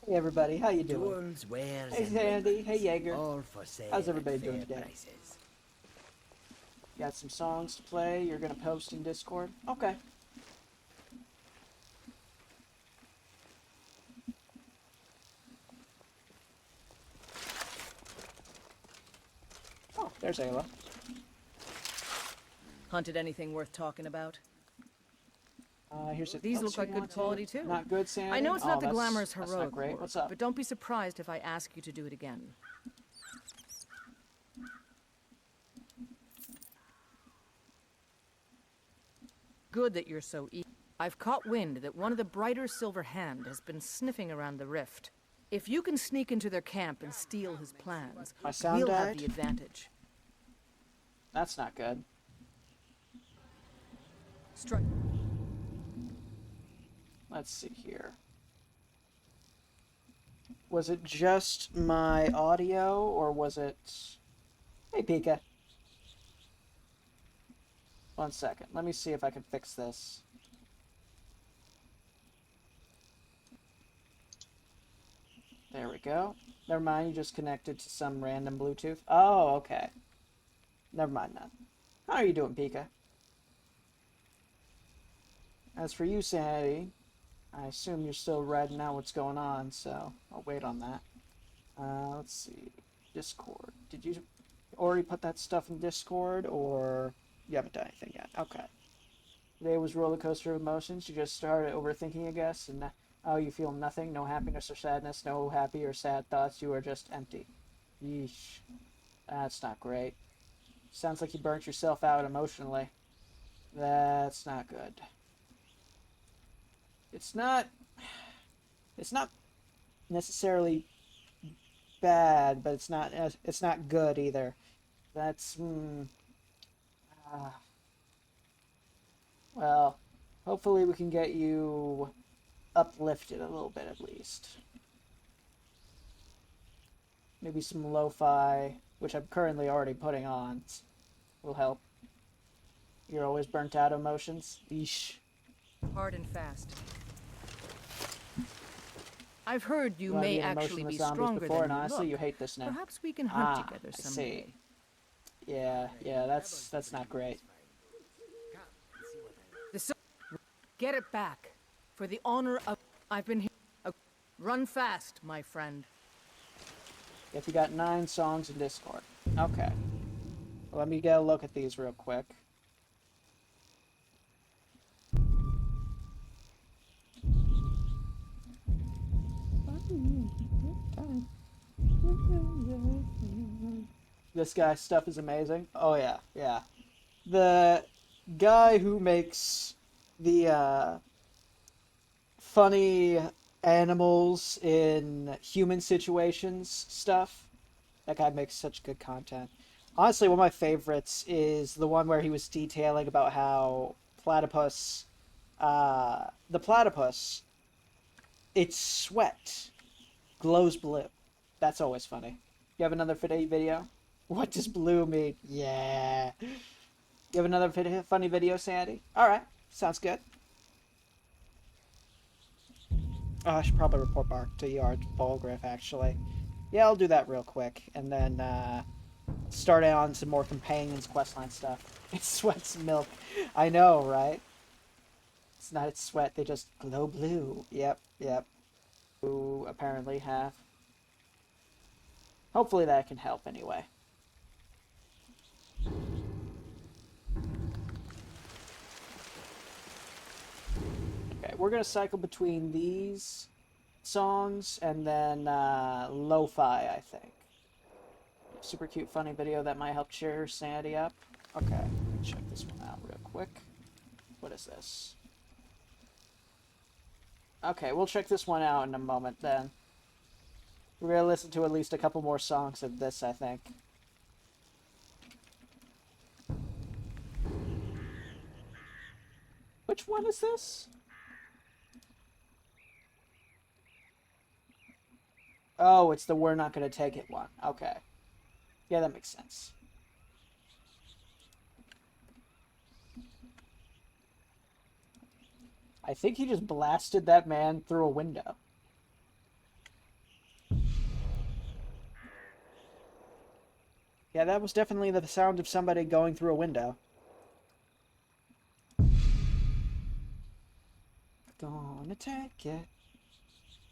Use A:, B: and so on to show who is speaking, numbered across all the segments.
A: Hey everybody, how you doing?
B: Tools, wares,
A: Hey
B: and
A: Sandy, hey
B: weapons,
A: Jaeger.
B: all for sale
A: How's
B: at
A: everybody doing
B: fair
A: today?
B: prices.
A: Got some songs to play you're gonna post in Discord? Okay. Oh, there's Ayla.
C: Hunted anything worth talking about?
A: Here's it.
C: These
A: Let's
C: look
A: see,
C: like good
A: want
C: quality
A: to.
C: too.
A: Not good, Sandy?
C: I know it's
A: Oh,
C: not the glamorous
A: that's not
C: heroic
A: great.
C: work,
A: What's up?
C: but don't be surprised if I ask you to do it again. Good that you're so eager. I've caught wind that one of the Brighter Silver Hand has been sniffing around the rift. If you can sneak into their camp and steal his plans,
A: My sound
C: we'll
A: died?
C: have the advantage.
A: That's not good.
C: Strike.
A: Let's see here. Was it just my audio, or was it... Hey, Pika. One second. Let me see if I can fix this. There we go. Never mind, you just connected to some random Bluetooth. Oh, okay. Never mind then. How are you doing, Pika? As for you, Sanity, I assume you're still reading out what's going on, so I'll wait on that. Let's see. Discord. Did you already put that stuff in Discord, or you haven't done anything yet? Okay. Today was roller coaster of emotions. You just started overthinking, I guess, and now you feel nothing, no happiness or sadness, no happy or sad thoughts. You are just empty. Yeesh. That's not great. Sounds like you burnt yourself out emotionally. That's not good. It's not necessarily bad, but it's not good either. That's well, hopefully we can get you uplifted a little bit at least. Maybe some lo-fi, which I'm currently already putting on, will help. You're always burnt out emotions. Yeesh.
C: Hard and fast. I've heard you
A: wanna
C: may
A: be an
C: actually
A: emotionless
C: be
A: zombies
C: stronger
A: before,
C: than
A: and
C: you
A: honestly,
C: look.
A: you hate this now.
C: Perhaps we can hunt
A: Ah,
C: together
A: I
C: someday.
A: see. Yeah, that's not great.
C: Get it back. For the honor of... I've been here... Run fast, my friend.
A: If you got 9 songs in Discord. Okay. Well, let me get a look at these real quick. This guy's stuff is amazing. Oh yeah, yeah. The guy who makes the funny animals in human situations stuff. That guy makes such good content. Honestly, one of my favorites is the one where he was detailing about how the platypus, its sweat glows blue. That's always funny. You have another video? What does blue mean? Yeah. You have another funny video, Sandy? Alright, sounds good. Oh, I should probably report back to Yard Bulgriff, actually. Yeah, I'll do that real quick, and then start on some more companions questline stuff. It sweats milk. I know, right? It's not its sweat, they just glow blue. Yep, yep. Who apparently have. Hopefully that can help anyway. Okay, we're gonna cycle between these songs and then lo-fi, I think. Super cute, funny video that might help cheer Sanity up. Okay, let me check this one out real quick. What is this? Okay, we'll check this one out in a moment then. We're gonna listen to at least a couple more songs of this, I think. Which one is this? Oh, it's the We're Not Gonna Take It one. Okay. Yeah, that makes sense. I think he just blasted that man through a window. Yeah, that was definitely the sound of somebody going through a window. Gonna take it.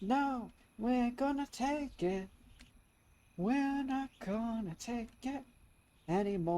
A: No, we're gonna take it. We're not gonna take it anymore.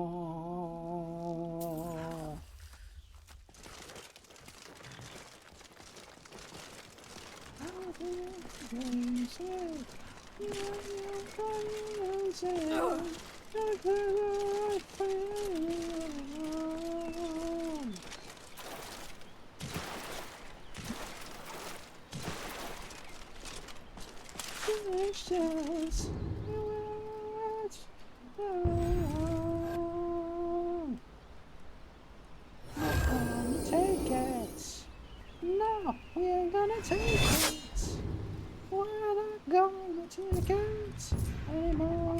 A: Take it. No, we ain't gonna take it. We're not gonna take it anymore.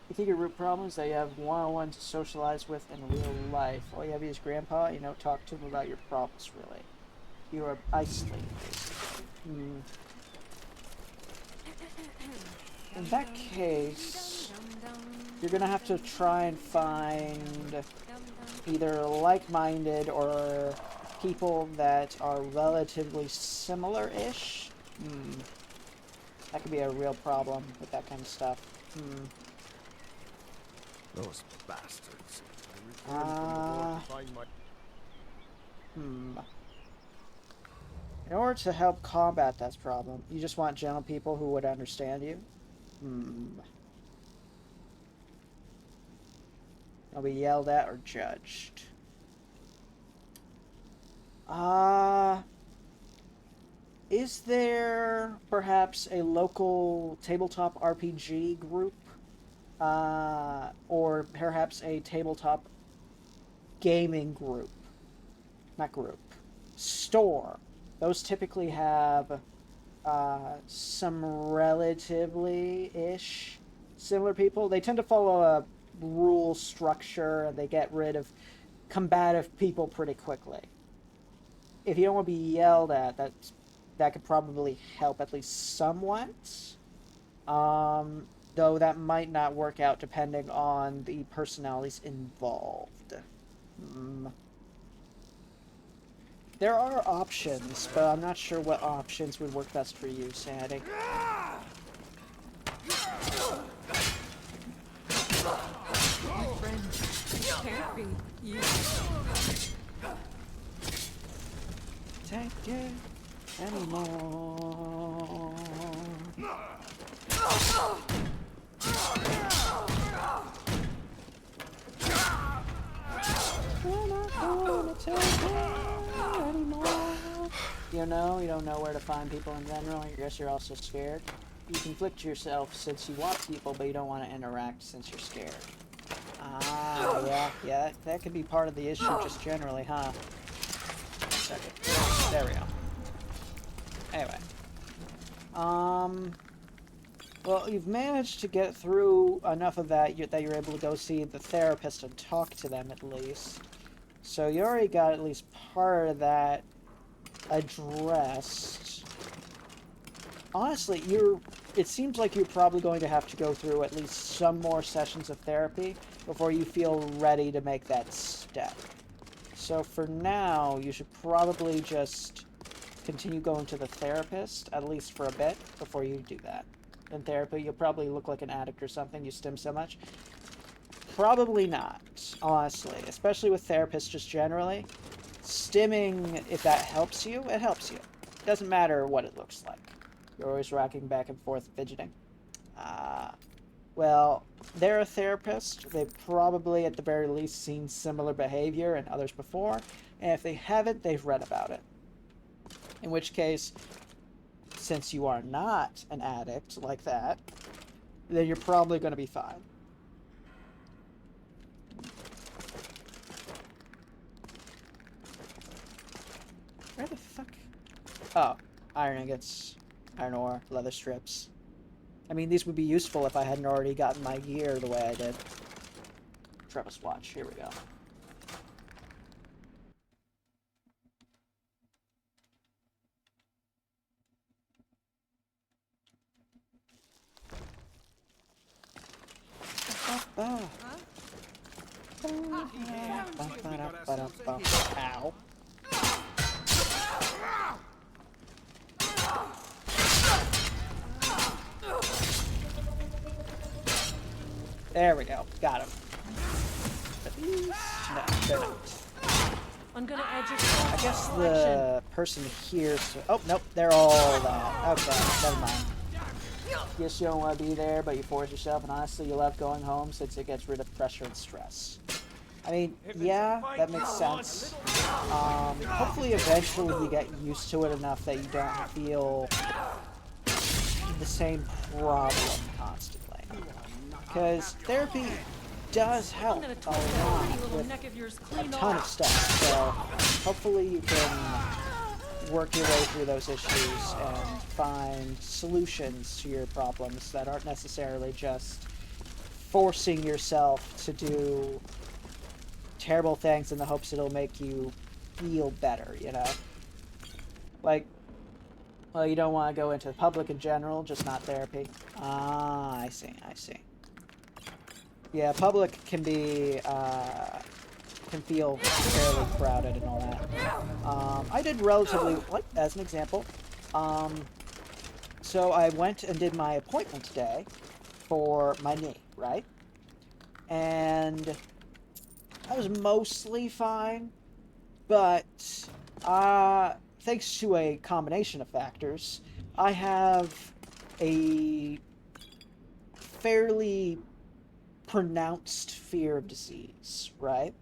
A: You think your root problem is that you have one-on-one to socialize with in real life. All you have is grandpa, you don't talk to him about your problems, really. You are isolated, basically. In that case, you're gonna have to try and find either like-minded or people that are relatively similar-ish. That could be a real problem with that kind of stuff.
B: Those bastards.
A: In order to help combat that problem, you just want gentle people who would understand you? They'll be yelled at or judged. Is there perhaps a local tabletop RPG group? Or perhaps a tabletop gaming group? Not group. Store. Those typically have some relatively-ish similar people. They tend to follow a rule structure, and they get rid of combative people pretty quickly. If you don't want to be yelled at, that could probably help at least somewhat. Though that might not work out depending on the personalities involved. There are options, but I'm not sure what options would work best for you, Sandy.
D: My friend, it can't be you.
A: Take it anymore. We're not gonna take it anymore. You don't know where to find people in general. I guess you're also scared. You conflict yourself since you want people, but you don't want to interact since you're scared. Yeah, that could be part of the issue just generally, huh? Second. There we go. Anyway. Well, you've managed to get through enough of that that you're able to go see the therapist and talk to them at least. So you already got at least part of that addressed. Honestly, it seems like you're probably going to have to go through at least some more sessions of therapy before you feel ready to make that step. So for now, you should probably just continue going to the therapist, at least for a bit, before you do that. In therapy, you'll probably look like an addict or something, you stim so much. Probably not, honestly. Especially with therapists just generally. Stimming, if that helps you, it helps you. It doesn't matter what it looks like. You're always rocking back and forth, fidgeting. Well, they're a therapist. They've probably, at the very least, seen similar behavior in others before. And if they haven't, they've read about it. In which case, since you are not an addict like that, then you're probably going to be fine. Where the fuck? Oh, iron ingots, iron ore, leather strips. I mean, these would be useful if I hadn't already gotten my gear the way I did. Travis watch, here we go. Ow. There we go. Got him. No, they're not.
D: I'm gonna add your
A: I guess the person here... Oh, nope. They're all that. Okay, never mind. Guess you don't want to be there, but you force yourself, and honestly, you love going home since it gets rid of pressure and stress. I mean, yeah, that makes sense. Hopefully eventually you get used to it enough that you don't feel the same problem constantly. Because therapy does help a lot with a ton of stuff, so hopefully you can work your way through those issues and find solutions to your problems that aren't necessarily just forcing yourself to do terrible things in the hopes it'll make you feel better, you know? Like, well, you don't want to go into the public in general, just not therapy. Ah, I see, I see. Yeah, public can be, can feel fairly crowded and all that. I did relatively, like, as an example, so I went and did my appointment today for my knee, right? And I was mostly fine, but thanks to a combination of factors, I have a fairly pronounced fear of disease, right?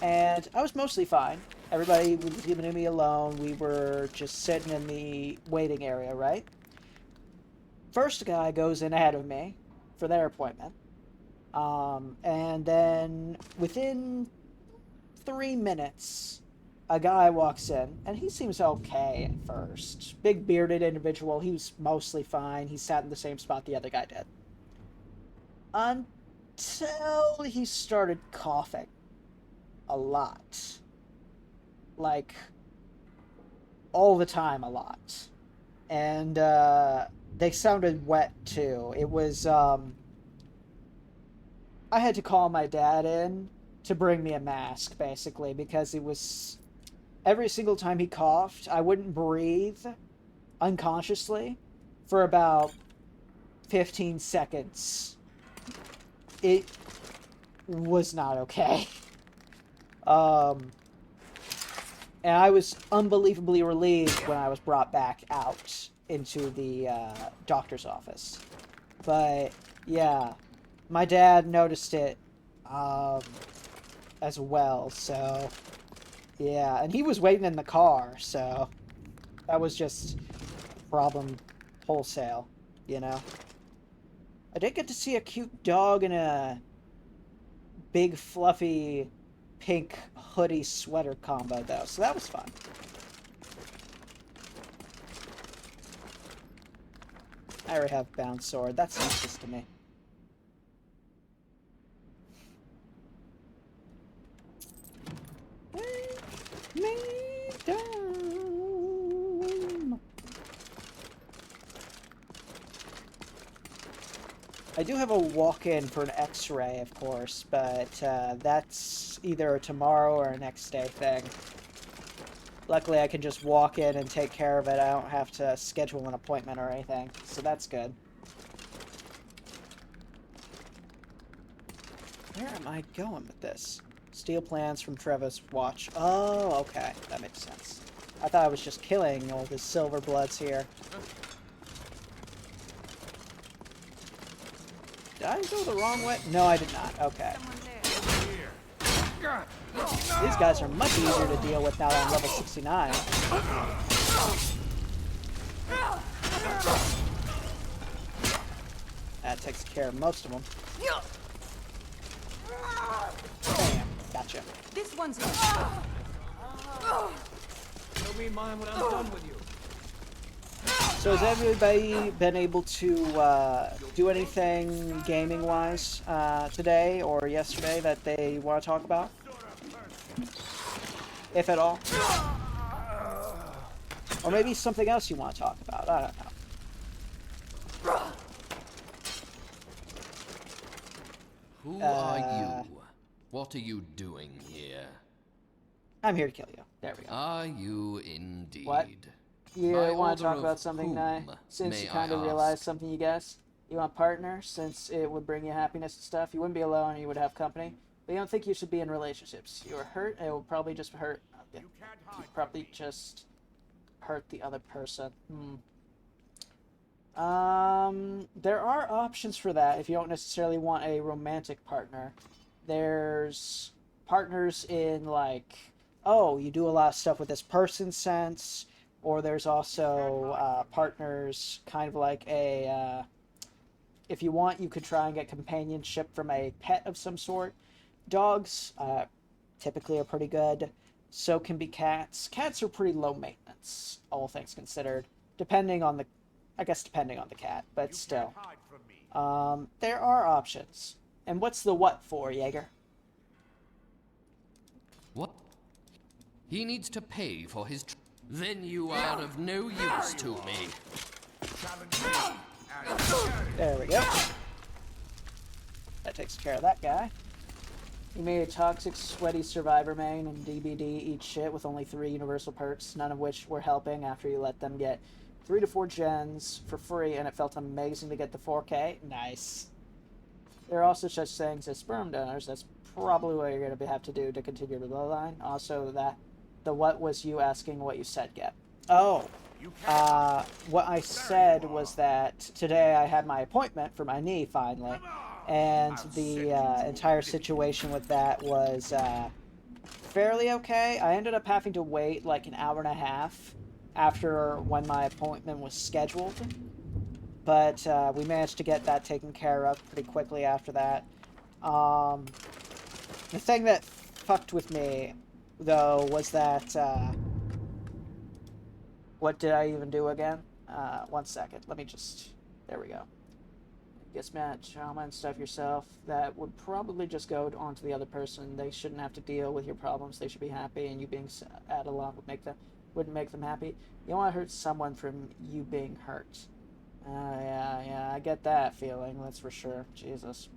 A: And I was mostly fine. Everybody was leaving me alone. We were just sitting in the waiting area, right? First guy goes in ahead of me for their appointment. And then within 3 minutes, a guy walks in, and he seems okay at first. Big bearded individual, he was mostly fine. He sat in the same spot the other guy did. Until he started coughing. A lot. Like, all the time a lot. And, they sounded wet, too. It was, I had to call my dad in to bring me a mask, basically, because it was... Every single time he coughed, I wouldn't breathe unconsciously for about 15 seconds. It was not okay. And I was unbelievably relieved when I was brought back out into the doctor's office. But, yeah, my dad noticed it as well, so... Yeah, and he was waiting in the car, so that was just a problem wholesale, you know? I did get to see a cute dog in a big, fluffy, pink hoodie sweater combo, though, so that was fun. I already have bound sword. That's useless to me. Me down. I do have a walk-in for an x-ray, of course, but that's either a tomorrow or a next day thing. Luckily, I can just walk in and take care of it. I don't have to schedule an appointment or anything, so that's good. Where am I going with this? Steal plans from Trevor's watch. Oh, okay. That makes sense. I thought I was just killing all the silver bloods here. Did I go the wrong way? No, I did not. Okay. These guys are much easier to deal with now that I'm level 69. That takes care of most of them. Bam. Gotcha.
D: This one's
B: You'll be mine when I'm done with you.
A: So has everybody been able to do anything gaming-wise today or yesterday that they want to talk about? If at all? Or maybe something else you want to talk about, I don't know.
E: Who are you? What are you doing here?
A: I'm here to kill you. There we go.
E: Are you indeed?
A: What? You
E: By
A: want to talk
E: order
A: about
E: of
A: something,
E: whom,
A: Nye? Since
E: may
A: you kind
E: I
A: of realized
E: ask?
A: something, you guess? You want a partner, since it would bring you happiness and stuff. You wouldn't be alone, you would have company. But you don't think you should be in relationships. You are hurt, and it will probably just hurt. You probably just hurt the other person. There are options for that if you don't necessarily want a romantic partner. There's partners in, like, oh, you do a lot of stuff with this person sense, or there's also partners kind of like a, if you want, you could try and get companionship from a pet of some sort. Dogs typically are pretty good. So can be cats. Cats are pretty low maintenance, all things considered, depending on the cat, but still. There are options. And what's the what for, Jaeger?
E: What? He needs to pay for his... Then you are of no use to me.
A: There we go. That takes care of that guy. You made a toxic, sweaty survivor main and DBD eat shit with only 3 universal perks, none of which were helping after you let them get 3 to 4 gens for free, and it felt amazing to get the 4K. Nice. There are also such things as sperm donors. That's probably what you're going to have to do to continue the bloodline. Also, the what was you asking what you said, Geb? Oh, what I said was that today I had my appointment for my knee finally, and the entire situation with that was fairly okay. I ended up having to wait like an hour and a half after when my appointment was scheduled, but we managed to get that taken care of pretty quickly after that. The thing that fucked with me, though, was that, what did I even do again? 1 second, let me just, there we go. Guess Matt, trauma and stuff yourself, that would probably just go on to the other person. They shouldn't have to deal with your problems. They should be happy, and you being sad along wouldn't make them happy. You don't want to hurt someone from you being hurt. Yeah, I get that feeling, that's for sure. Jesus.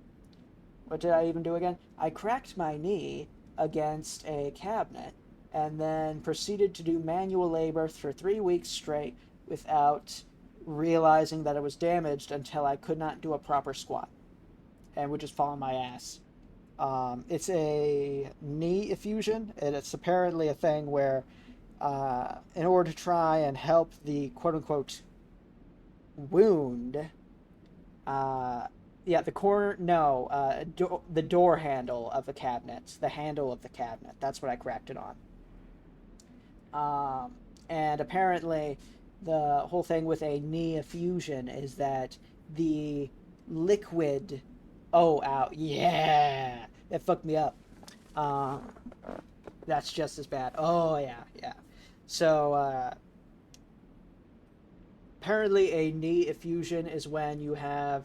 A: What did I even do again? I cracked my knee against a cabinet, and then proceeded to do manual labor for 3 weeks straight without realizing that it was damaged until I could not do a proper squat and would just fall on my ass. It's a knee effusion, and it's apparently a thing where in order to try and help the quote-unquote wound, the door handle of the cabinet, the handle of the cabinet, that's what I cracked it on. And apparently the whole thing with a knee effusion is that the liquid, yeah, that fucked me up. That's just as bad. Oh yeah. So apparently a knee effusion is when you have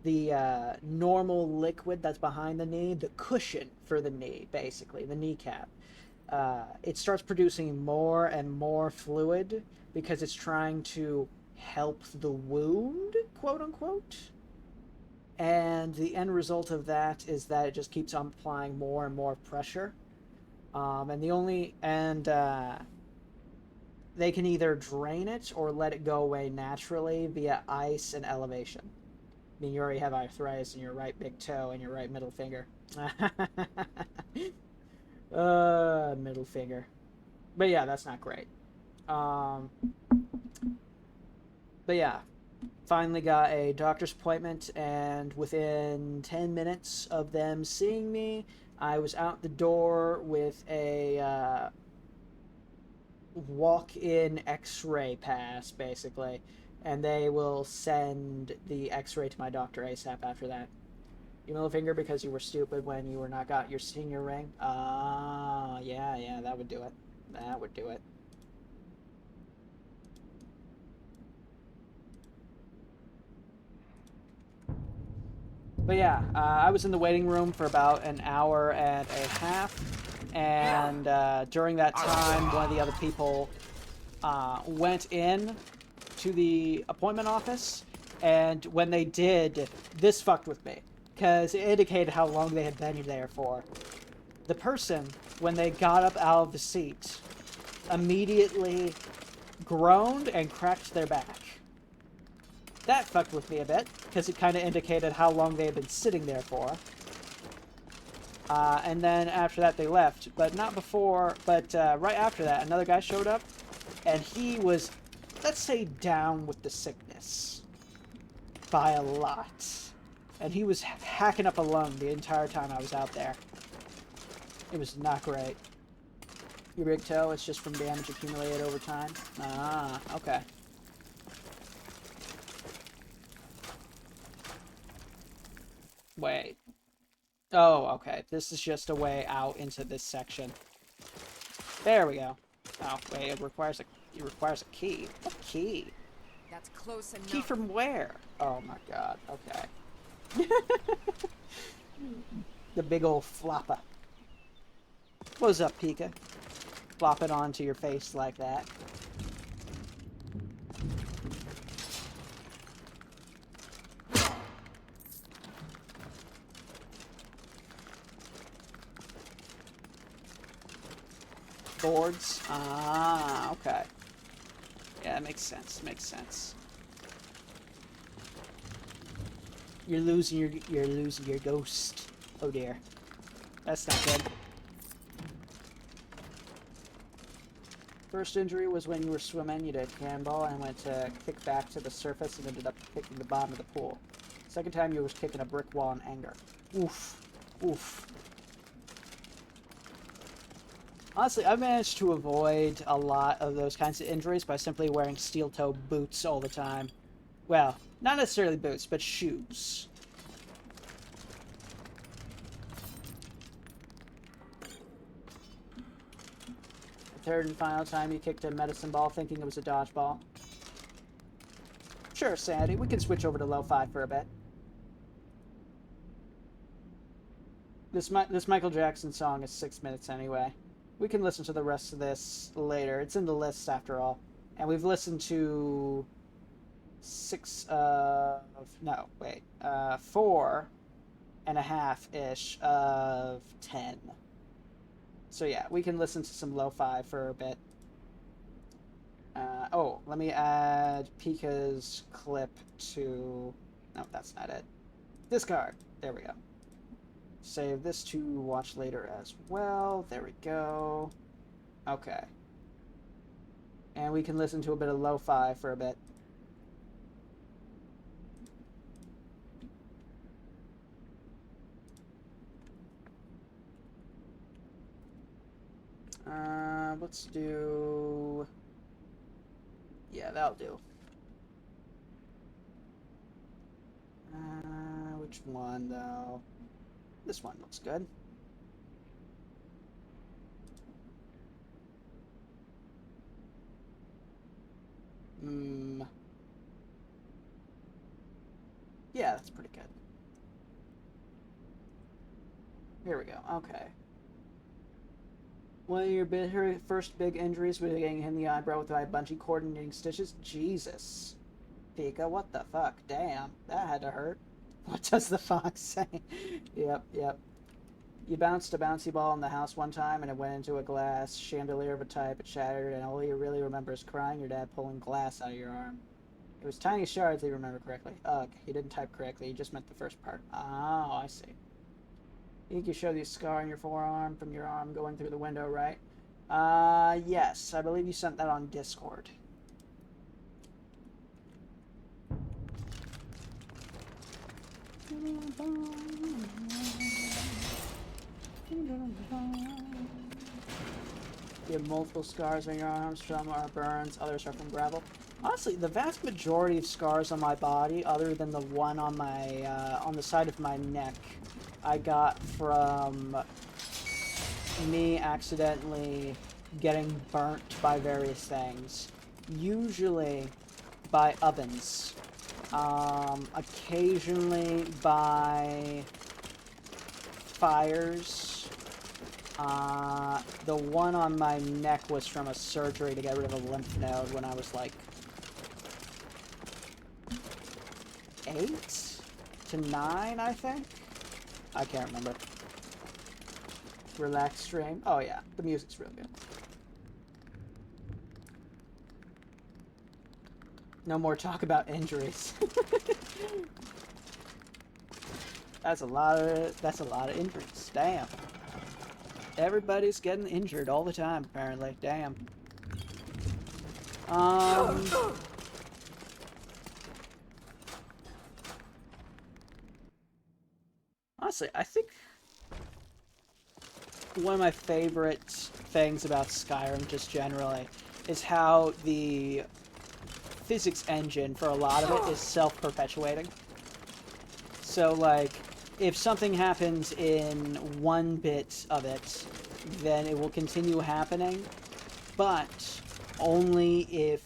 A: the normal liquid that's behind the knee, the cushion for the knee, basically, the kneecap. It starts producing more and more fluid because it's trying to help the wound, quote unquote. And the end result of that is that it just keeps on applying more and more pressure. They can either drain it or let it go away naturally via ice and elevation. I mean, you already have arthritis in your right big toe and your right middle finger. Middle finger. But yeah, that's not great. But yeah, finally got a doctor's appointment, and within 10 minutes of them seeing me, I was out the door with a walk-in x-ray pass, basically, and they will send the x-ray to my doctor ASAP after that. You middle finger because you were stupid when you were not got your senior ring? Yeah, that would do it. That would do it. But yeah, I was in the waiting room for about an hour and a half, and during that time, one of the other people went in to the appointment office, and when they did, this fucked with me, because it indicated how long they had been there for. The person, when they got up out of the seat, immediately groaned and cracked their back. That fucked with me a bit, because it kind of indicated how long they had been sitting there for. And then after that they left, but not before, but right after that, another guy showed up, and he was, let's say, down with the sickness. By a lot. And he was hacking up a lung the entire time I was out there. It was not great. Your big toe, it's just from damage accumulated over time? Ah, okay. Wait. Oh, okay. This is just a way out into this section. There we go. Oh, wait, it requires a key. What key?
D: That's close enough.
A: Key from where? Oh my god, okay. The big old flopper. What's up, Pika? Flop it onto your face like that. Boards? Ah, okay. Yeah, makes sense, makes sense. You're losing your ghost. Oh dear. That's not good. First injury was when you were swimming, you did a cannonball and went to kick back to the surface and ended up kicking the bottom of the pool. Second time you was kicking a brick wall in anger. Oof. Oof. Honestly, I've managed to avoid a lot of those kinds of injuries by simply wearing steel-toe boots all the time. Well, not necessarily boots, but shoes. The third and final time you kicked a medicine ball thinking it was a dodgeball. Sure, Sandy, we can switch over to lo-fi for a bit. This Michael Jackson song is 6 minutes anyway. We can listen to the rest of this later. It's in the list after all. And we've listened to 4.5-ish of 10. So yeah, we can listen to some lo-fi for a bit. Oh, let me add Pika's clip to... No, that's not it. Discard. There we go. Save this to watch later as well. There we go. Okay. And we can listen to a bit of lo-fi for a bit. Let's do... Yeah, that'll do. Which one, though? This one looks good. Yeah, that's pretty good. Here we go. Okay. One of your first big injuries was getting hit in the eyebrow with my bungee cord and needing stitches? Jesus. Pika, what the fuck? Damn, that had to hurt. What does the fox say? Yep. You bounced a bouncy ball in the house one time and it went into a glass chandelier of a type. It shattered and all you really remember is crying your dad pulling glass out of your arm. It was tiny shards if you remember correctly. Ugh, you didn't type correctly. You just meant the first part. Oh, I see. You think you showed the scar on your forearm from your arm going through the window, right? Yes. I believe you sent that on Discord. You have multiple scars on your arms. Some are burns, others are from gravel. Honestly, the vast majority of scars on my body, other than the one on my on the side of my neck, I got from me accidentally getting burnt by various things. Usually by ovens. Occasionally by fires. The one on my neck was from a surgery to get rid of a lymph node when I was like 8 to 9, I think. I can't remember. Relax stream. Oh yeah, the music's real good. No more talk about injuries. That's a lot of injuries. Damn. Everybody's getting injured all the time, apparently. Damn. Honestly, I think one of my favorite things about Skyrim, just generally, is how the physics engine for a lot of it is self-perpetuating. So, like, if something happens in one bit of it, then it will continue happening, but only if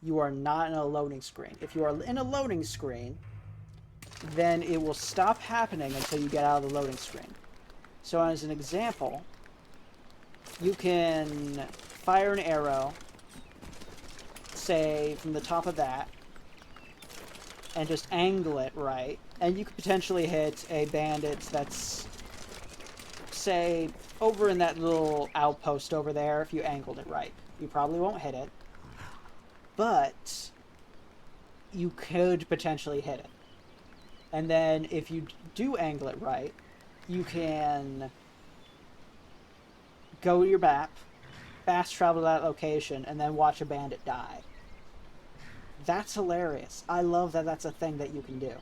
A: you are not in a loading screen. If you are in a loading screen, then it will stop happening until you get out of the loading screen. So as an example, you can fire an arrow, say, from the top of that, and just angle it right, and you could potentially hit a bandit that's, say, over in that little outpost over there if you angled it right. You probably won't hit it, but you could potentially hit it. And then if you do angle it right, you can go to your map, fast travel to that location, and then watch a bandit die. That's hilarious. I love that that's a thing that you can do.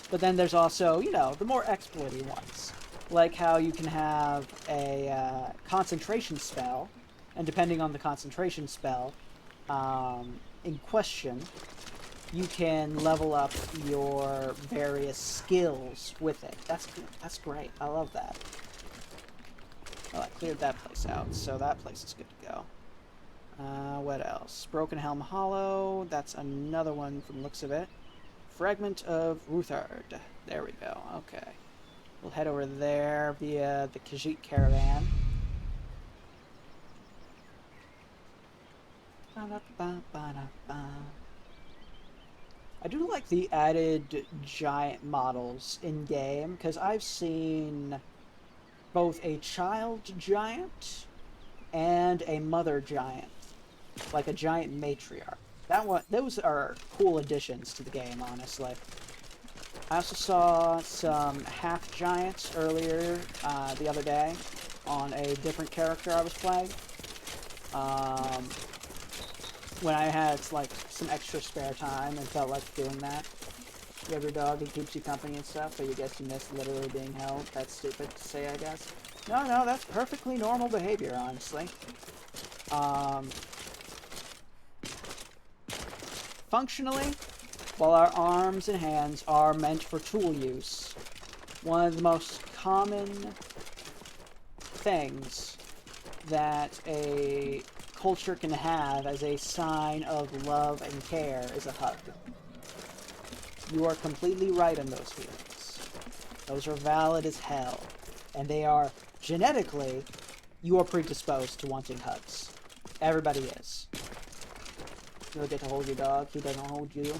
A: But then there's also, you know, the more exploity ones. Like how you can have a concentration spell, and depending on the concentration spell in question, you can level up your various skills with it. That's great. I love that. Well, I cleared that place out, so that place is good to go. What else? Broken Helm Hollow. That's another one from the looks of it. Fragment of Ruthard. There we go. Okay. We'll head over there via the Khajiit Caravan. I do like the added giant models in-game, because I've seen both a child giant and a mother giant. Like a giant matriarch. Those are cool additions to the game, honestly. I also saw some half giants earlier the other day on a different character I was playing. When I had like some extra spare time and felt like doing that. You have your dog who keeps you company and stuff, but you guess you miss literally being held. That's stupid to say, I guess. No, that's perfectly normal behavior, honestly. Functionally, while our arms and hands are meant for tool use, one of the most common things that a culture can have as a sign of love and care is a hug. You are completely right in those feelings. Those are valid as hell. And they are, genetically, you are predisposed to wanting hugs. Everybody is. You don't get to hold your dog, he doesn't hold you.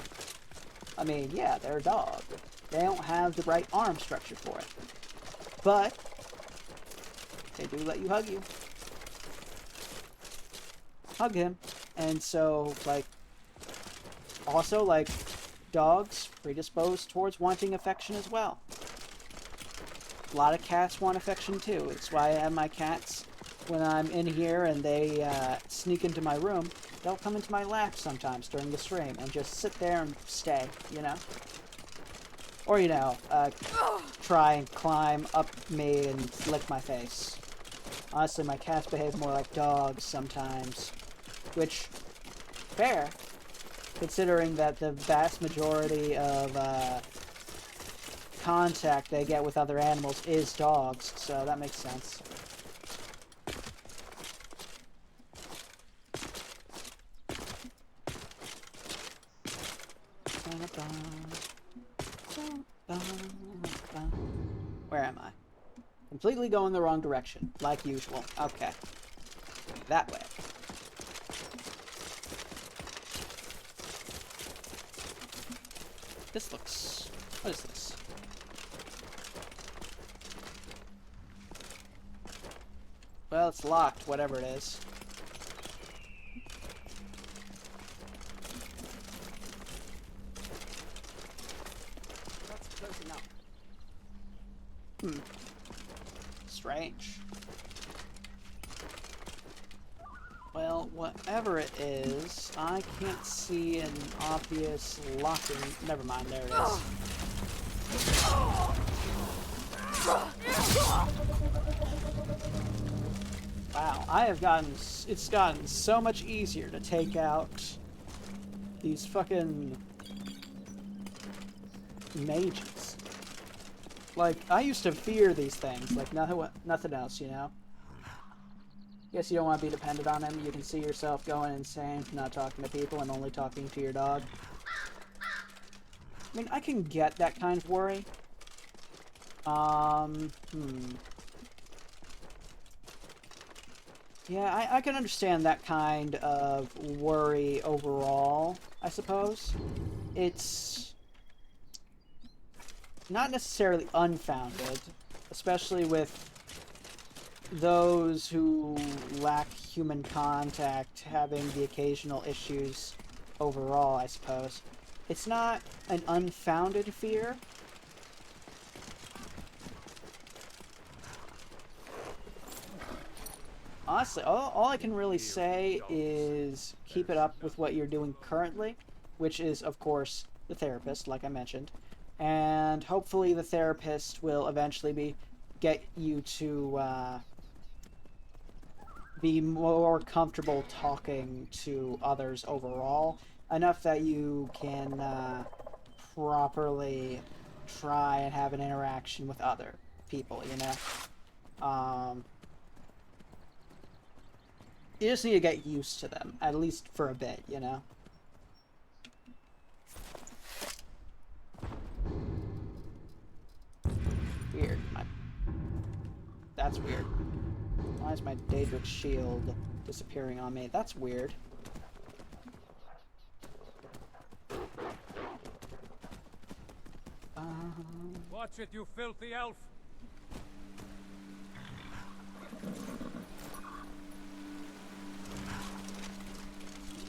A: I mean, yeah, they're a dog. They don't have the right arm structure for it. But they do let you hug you. Hug him. And so, like, also, like, dogs predisposed towards wanting affection as well. A lot of cats want affection too. It's why I have my cats, when I'm in here and they sneak into my room, they'll come into my lap sometimes during the stream and just sit there and stay, you know? Or, you know, try and climb up me and lick my face. Honestly, my cats behave more like dogs sometimes. Which, fair, considering that the vast majority of contact they get with other animals is dogs, so that makes sense. Where am I? Completely going the wrong direction, like usual. Okay. That way. This looks... What is this? Well, it's locked, whatever it is. That's close enough. Strange. Well, whatever it is, I can't see an obvious locking... Never mind, there it is. Wow, I have gotten... It's gotten so much easier to take out these fucking mages. Like, I used to fear these things, like nothing else, you know? Guess you don't want to be dependent on them. You can see yourself going insane, not talking to people and only talking to your dog. I mean, I can get that kind of worry. Yeah, I can understand that kind of worry overall, I suppose. It's not necessarily unfounded, especially with those who lack human contact having the occasional issues overall, I suppose. It's not an unfounded fear. Honestly, all I can really say is keep it up with what you're doing currently, which is, of course, the therapist, like I mentioned. And hopefully the therapist will eventually get you to be more comfortable talking to others overall, enough that you can properly try and have an interaction with other people, you know? You just need to get used to them, at least for a bit, you know? Weird. That's weird. Why is my Daedric shield disappearing on me? That's weird.
F: Watch it, you filthy elf!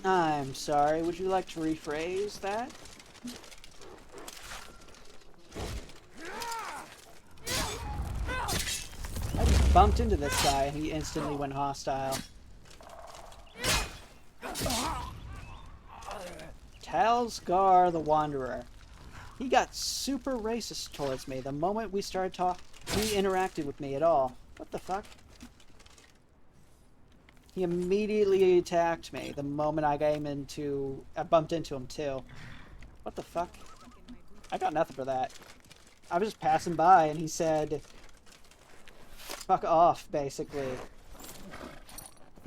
A: I'm sorry, would you like to rephrase that? I just bumped into this guy and he instantly went hostile. Talsgar the Wanderer. He got super racist towards me the moment we started talking. He interacted with me at all. What the fuck? He immediately attacked me the moment I bumped into him too. What the fuck? I got nothing for that. I was just passing by and he said, fuck off, basically.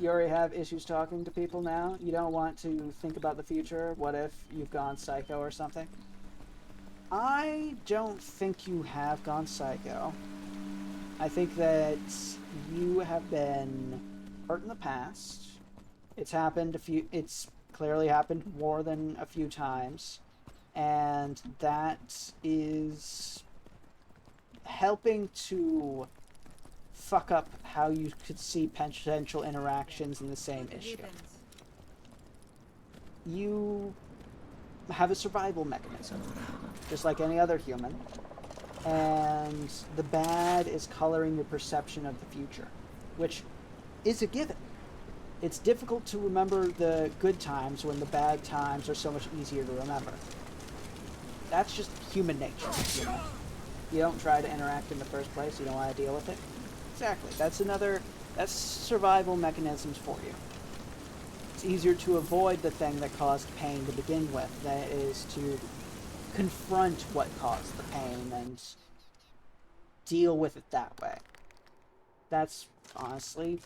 A: You already have issues talking to people now? You don't want to think about the future? What if you've gone psycho or something? I don't think you have gone psycho. I think that you have been hurt in the past. It's clearly happened more than a few times. And that is helping to fuck up how you could see potential interactions in the same issue. You have a survival mechanism, just like any other human, and the bad is coloring your perception of the future, which is a given. It's difficult to remember the good times when the bad times are so much easier to remember. That's just human nature, you know? You don't try to interact in the first place, you don't want to deal with it. Exactly, that's survival mechanisms for you. It's easier to avoid the thing that caused pain to begin with, that is to confront what caused the pain and deal with it that way. That's honestly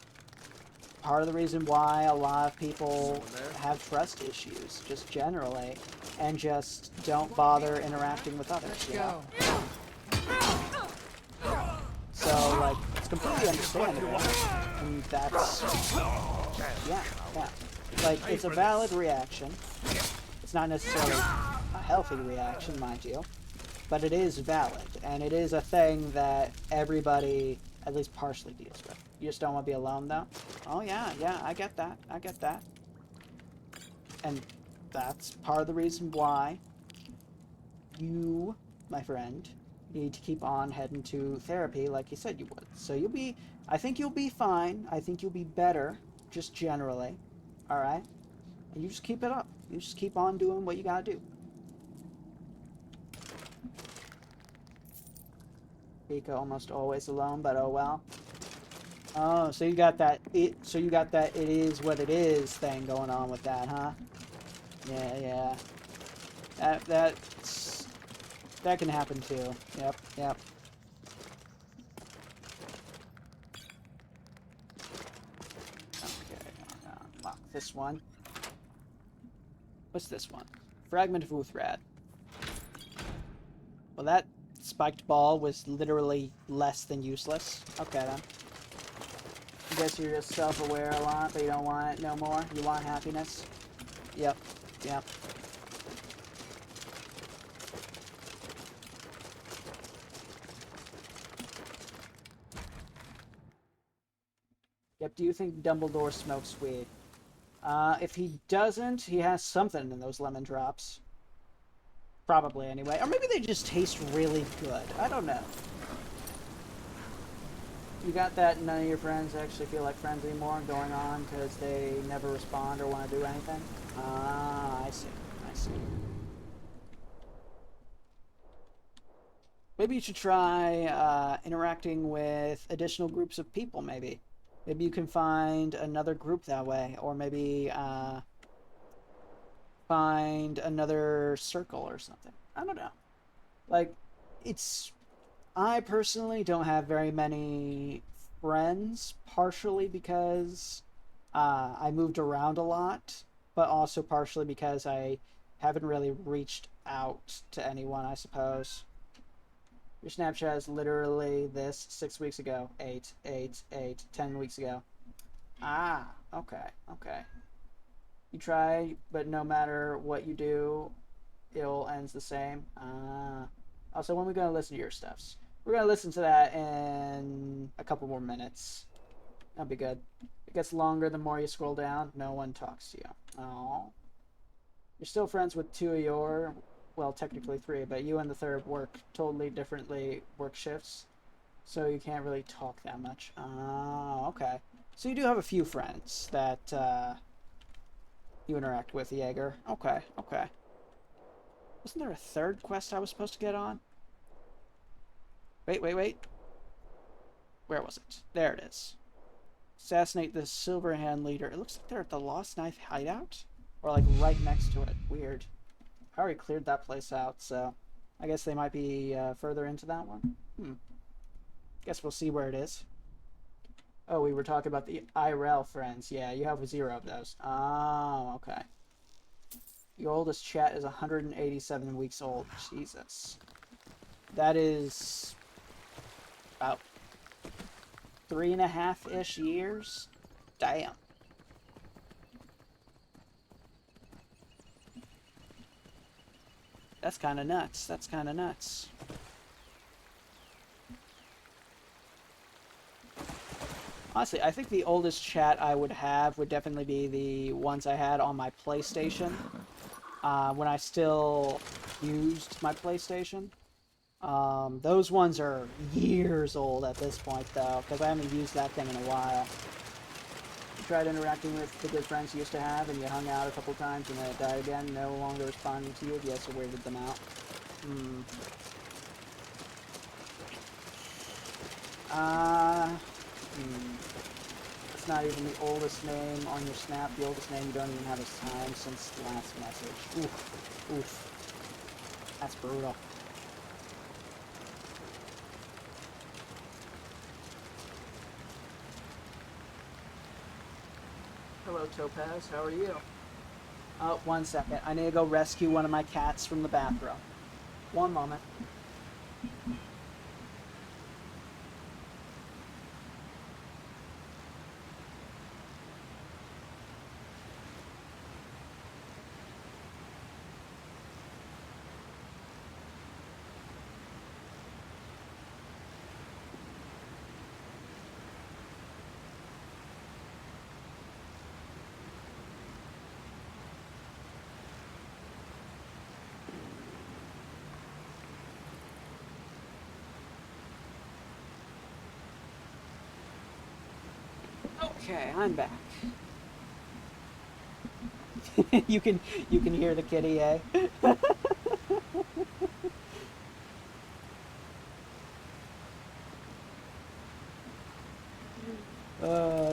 A: part of the reason why a lot of people have trust issues, just generally, and just don't bother interacting with others, you know? So, like, it's completely understandable, and that's, yeah. Like, it's a valid reaction. It's not necessarily a healthy reaction, mind you, but it is valid, and it is a thing that everybody at least partially deals with. You just don't want to be alone, though? Oh, yeah, I get that. And that's part of the reason why you, my friend, need to keep on heading to therapy like you said you would. So I think you'll be fine. I think you'll be better, just generally. Alright? And you just keep it up. You just keep on doing what you gotta do. Pika almost always alone, but oh well. Oh, so you got that it is what it is thing going on with that, huh? Yeah. That can happen too. Yep. Okay, unlock this one. What's this one? Fragment of Uthrad. Well, that spiked ball was literally less than useless. Okay, then. I guess you're just self-aware a lot, but you don't want it no more? You want happiness? Yep. Do you think Dumbledore smokes weed? If he doesn't, he has something in those lemon drops. Probably, anyway. Or maybe they just taste really good. I don't know. You got that none of your friends actually feel like friends anymore going on because they never respond or want to do anything? Ah, I see. Maybe you should try interacting with additional groups of people, maybe. Maybe you can find another group that way, or maybe find another circle or something. I don't know. Like, I personally don't have very many friends, partially because I moved around a lot, but also partially because I haven't really reached out to anyone, I suppose. Your Snapchat is literally this 6 weeks ago. 8, 10 weeks ago. Ah, okay. You try, but no matter what you do, it all ends the same. Also, when are we going to listen to your stuffs? We're going to listen to that in a couple more minutes. That'll be good. It gets longer the more you scroll down. No one talks to you. Oh. You're still friends with 2 of your... Well, technically 3, but you and the third work totally differently work shifts, so you can't really talk that much. Oh, okay. So you do have a few friends that you interact with, Jaeger. Okay. Wasn't there a third quest I was supposed to get on? Wait. Where was it? There it is. Assassinate the Silverhand leader. It looks like they're at the Lost Knife hideout, or like right next to it. Weird. I already cleared that place out, so I guess they might be further into that one. Guess we'll see where it is. Oh, we were talking about the IRL friends. Yeah, you have 0 of those. Oh, okay. Your oldest chat is 187 weeks old. Jesus. That is about 3.5-ish years? Damn. That's kind of nuts. Honestly, I think the oldest chat I would have would definitely be the ones I had on my PlayStation. When I still used my PlayStation. Those ones are years old at this point, though, because I haven't used that thing in a while. You tried interacting with the good friends you used to have, and you hung out a couple times, and then it died again, no longer responding to you. Yes, you weirded them out. It's not even the oldest name on your snap. The oldest name you don't even have is time since the last message. Oof. That's brutal. Hello, Topaz. How are you? Oh, 1 second. I need to go rescue one of my cats from the bathroom. One moment. Okay, I'm back. you can hear the kitty, eh?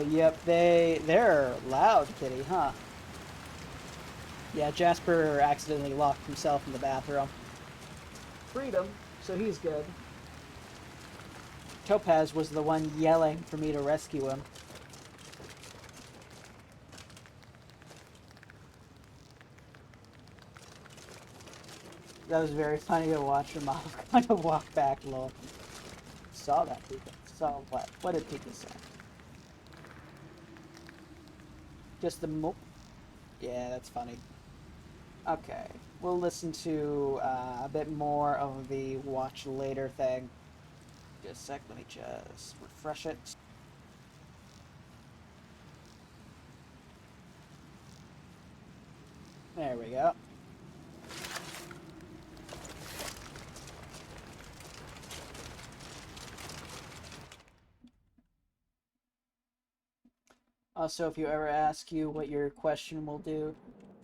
A: Yep, they're loud, kitty, huh? Yeah, Jasper accidentally locked himself in the bathroom. Freedom, so he's good. Topaz was the one yelling for me to rescue him. That was very funny to watch him kind of walk back, lol. Saw that, Pika. Saw what? What did Pika say? Just the mo- Yeah, that's funny. Okay, we'll listen to a bit more of the watch later thing. Just a sec, let me just refresh it. There we go. Also, if you ever ask you what your question will do,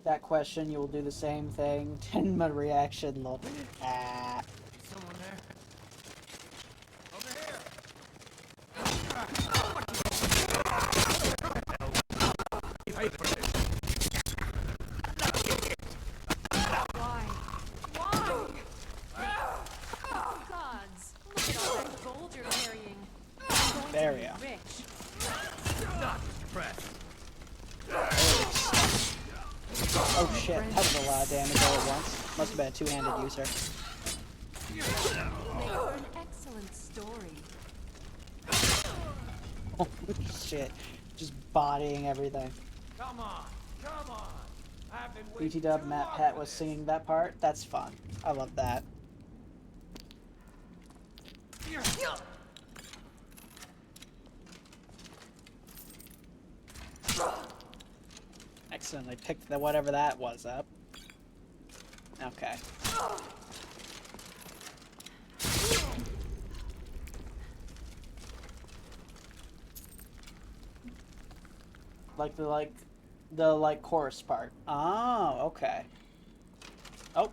A: that question, you will do the same thing. 10-minute reaction, lol. Ah.
E: Someone there? Over
D: Why? Why? Gods, look at all that gold you're carrying. I'm going
A: There
D: to
A: we
D: be
A: go.
D: rich.
E: Not press.
A: Oh shit, that was a lot of damage all at once. Must have been a two-handed user.
D: Make for an excellent story.
A: Holy shit. Just bodying everything.
F: Come on, come on. I've been waiting
A: VTuber
F: too
A: Matt
F: long
A: Pat
F: for
A: was
F: this.
A: singing that part. That's fun. I love that. Excellent. I picked the whatever that was up. Okay. Like the chorus part. Oh, okay. Oh.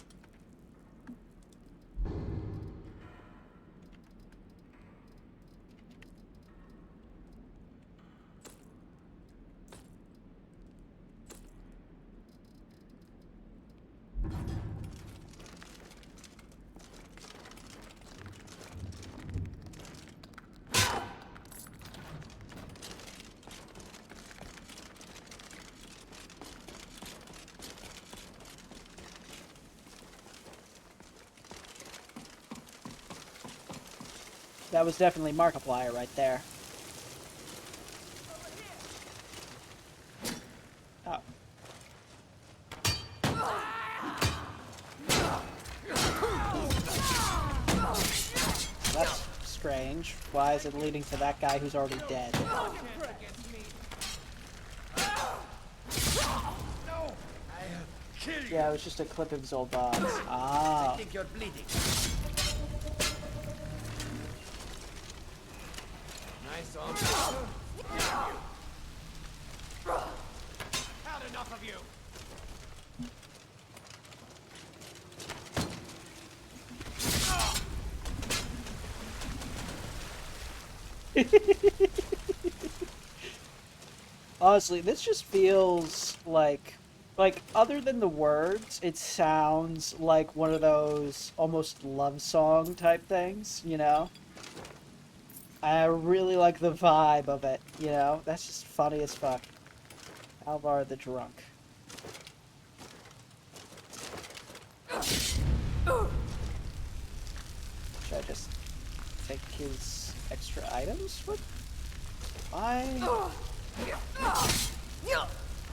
A: That was definitely Markiplier right there. Oh. That's strange. Why is it leading to that guy who's already dead? Yeah, it was just a clip of his old boss. Ah.
E: I think you're bleeding. Nice on.
F: Had enough of you.
A: Honestly, this just feels like other than the words, it sounds like one of those almost love song type things, you know? I really like the vibe of it, you know? That's just funny as fuck. Alvar the drunk. Should I just take his extra items? What? Why?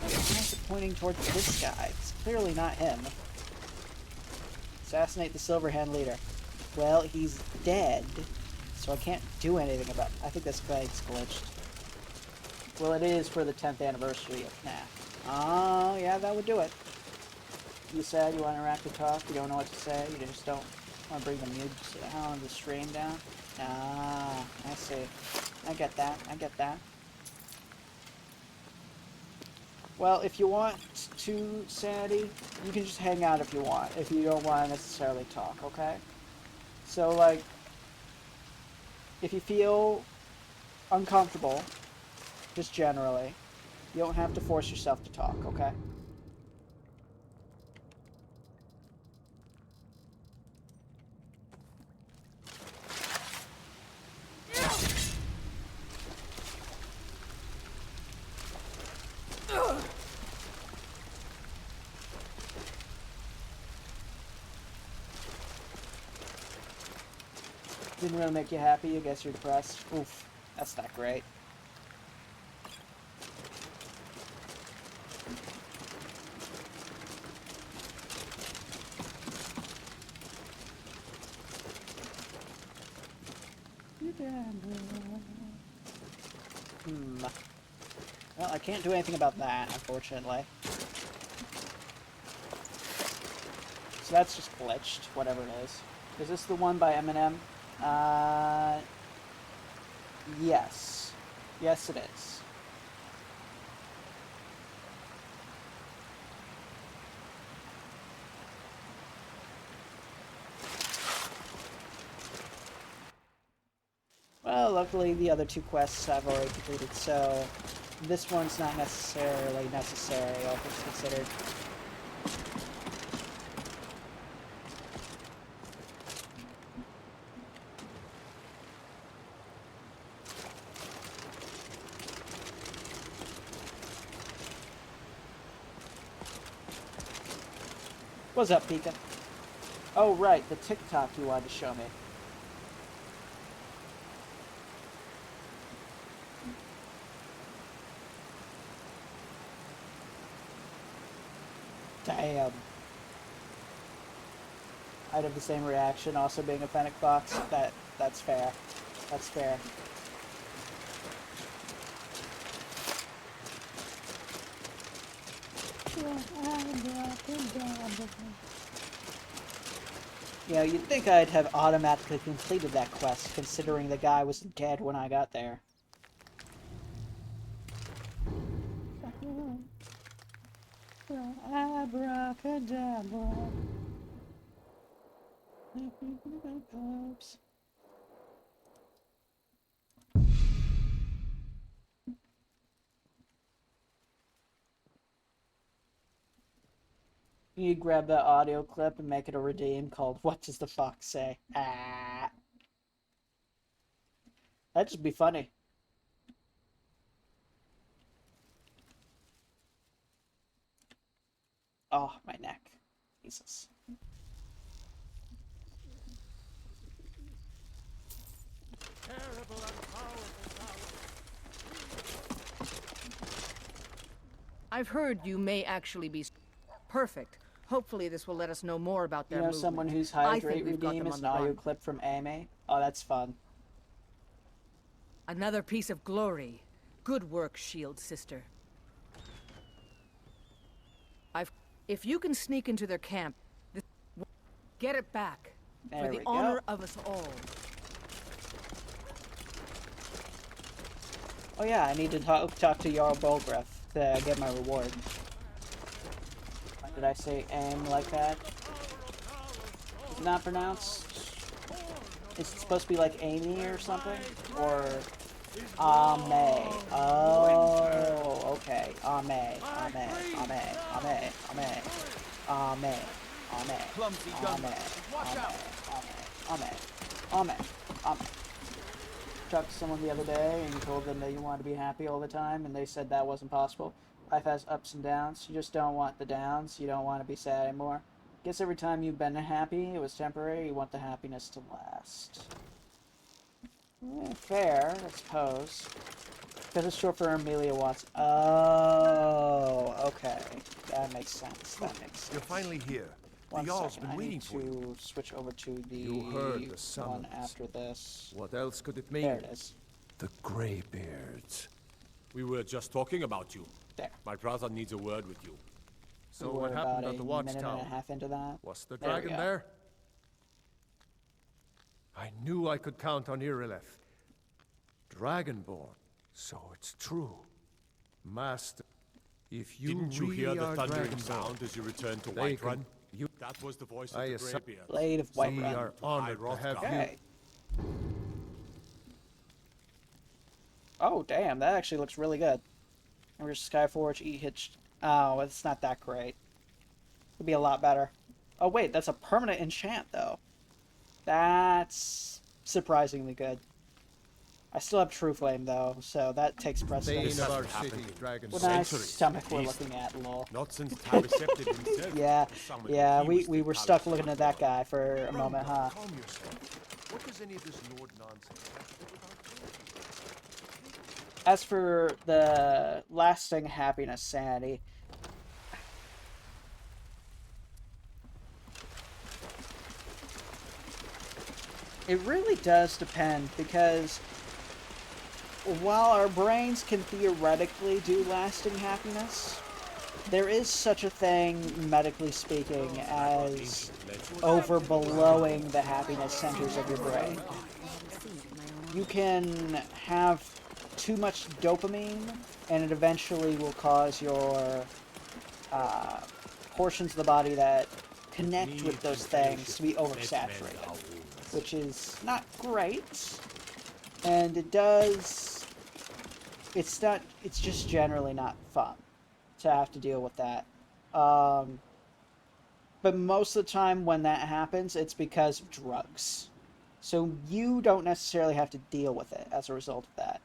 A: Why is it pointing towards this guy? It's clearly not him. Assassinate the Silverhand leader. Well, he's dead, so I can't do anything about it. I think this guy's glitched. Well, it is for the 10th anniversary of FNAF. Oh, yeah, that would do it. You said you want to interact with talk, you don't know what to say, you just don't want to bring the the stream down. Ah, I see. I get that, I get that. Well, if you want to, Sanity, you can just hang out if you want, if you don't want to necessarily talk, okay? So, like, if you feel uncomfortable, just generally, you don't have to force yourself to talk, okay? Didn't really make you happy, I guess you're depressed. Oof, that's not great. Well, I can't do anything about that, unfortunately. So that's just glitched, whatever it is. Is this the one by Eminem? Yes. Yes, it is. Well, luckily the other two quests I've already completed, so this one's not necessarily necessary, all things considered. What's up, Pika? Oh, right, the TikTok you wanted to show me. Damn. I'd have the same reaction, also being a Fennec Fox. That's fair. That's fair. You know, you'd think I'd have automatically completed that quest, considering the guy was dead when I got there. Abracadabra. Oops. You grab that audio clip and make it a redeem called "What Does the Fox Say?" Ah. That'd just be funny. Oh, my neck. Jesus.
F: Terrible and powerful power.
C: I've heard you may actually be perfect. Hopefully this will let us know more about their movement.
A: Someone whose
C: I
A: hydrate
C: think we've got
A: redeem
C: them
A: is
C: on
A: an
C: the
A: audio
C: run.
A: clip from Amy. Oh, that's fun.
C: Another piece of glory. Good work, Shield Sister. If you can sneak into their camp, get it back.
A: There
C: For the
A: we
C: honor
A: go.
C: of us all.
A: Oh yeah, I need to talk to Jarl Bolgraf to get my reward. Why did I say aim like that? Is it not pronounced? Is it supposed to be like Amy or something? Or Ame? Oh, okay. Ame, Ame, Ame, Ame, Ame, Ame, Ame,
B: Clumsy
A: Ame,
B: gunman. Watch out.
A: Ame. Talked to someone the other day and you told them that you wanted to be happy all the time and they said that wasn't possible. Life has ups and downs. You just don't want the downs. You don't want to be sad anymore. Guess every time you've been happy, it was temporary. You want the happiness to last. Fair, I suppose. Because it's short for Amelia Watts. Oh, okay. That makes sense. That makes sense.
B: You're finally here.
A: One
B: The Jarl's
A: second,
B: been
A: I
B: waiting
A: need
B: for you.
A: to switch over to the
B: You heard the
A: one
B: summons.
A: after this.
B: What else could it mean?
A: There it is.
B: The Greybeards.
G: We were just talking about you.
A: There.
G: My brother needs a word with you.
B: So
A: We're
B: what happened
A: about
B: at the
A: a minute and a
B: watchtower?
A: half into that.
B: Was the
A: There we
B: dragon
A: go.
B: there? I knew I could count on Irileth. Dragonborn. So it's true. Master, if you
G: Didn't you
B: really
G: hear the
B: are
G: thundering
B: Dragonborn,
G: sound as you returned to
B: they
G: Whiterun?
B: can- you-
G: That was the voice
B: I
G: of the
B: assume-
G: Greybeard.
A: Blade of
B: we
A: Whiterun.
B: are honored to have you.
A: Okay. Oh, damn, that actually looks really good. Remember Skyforge, E-Hitched. Oh, it's not that great. It'd be a lot better. Oh, wait, that's a permanent enchant, though. That's surprisingly good. I still have True Flame, though, so that takes
B: Bane
A: precedence.
B: of our
G: hasn't
B: city,
G: happened.
B: Dragon.
A: What nice
G: centuries,
A: stomach
G: at
A: we're
G: least.
A: looking at, lol.
G: Not since Taricepted himself.
A: Yeah,
G: summoned
A: yeah,
G: he
A: we
G: was the
A: were
G: Taricepted
A: stuck looking at that
G: Lord.
A: guy for a moment, huh?
B: Calm yourself. What does any of this Lord nonsense have to do with our
A: As for the lasting happiness sanity, it really does depend, because while our brains can theoretically do lasting happiness, there is such a thing, medically speaking, as overblowing the happiness centers of your brain. You can have too much dopamine, and it eventually will cause your portions of the body that connect with those things to be oversaturated, which is not great. And it does, it's just generally not fun to have to deal with that. But most of the time when that happens, it's because of drugs. So you don't necessarily have to deal with it as a result of that.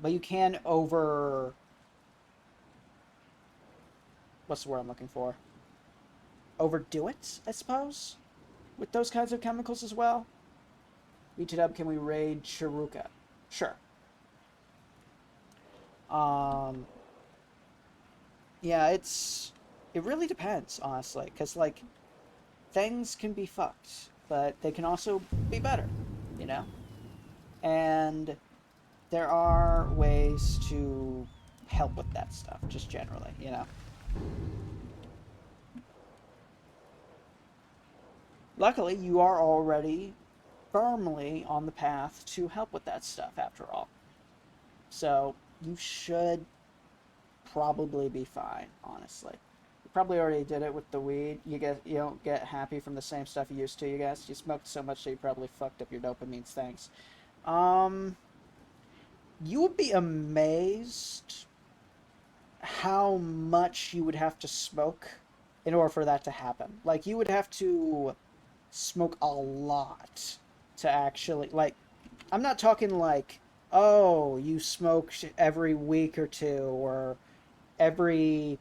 A: But you can what's the word I'm looking for? Overdo it, I suppose? With those kinds of chemicals as well? VTuber, can we raid Chiruka? Sure. Yeah, it really depends, honestly, because, like, things can be fucked, but they can also be better, you know? And there are ways to help with that stuff, just generally, you know? Luckily, you are already firmly on the path to help with that stuff, after all. So, you should probably be fine, honestly. You probably already did it with the weed. You don't get happy from the same stuff you used to, you guys. You smoked so much that you probably fucked up your dopamine things. You would be amazed how much you would have to smoke in order for that to happen. Like, you would have to smoke a lot to actually, like, I'm not talking like, oh, you smoked every week or two, or every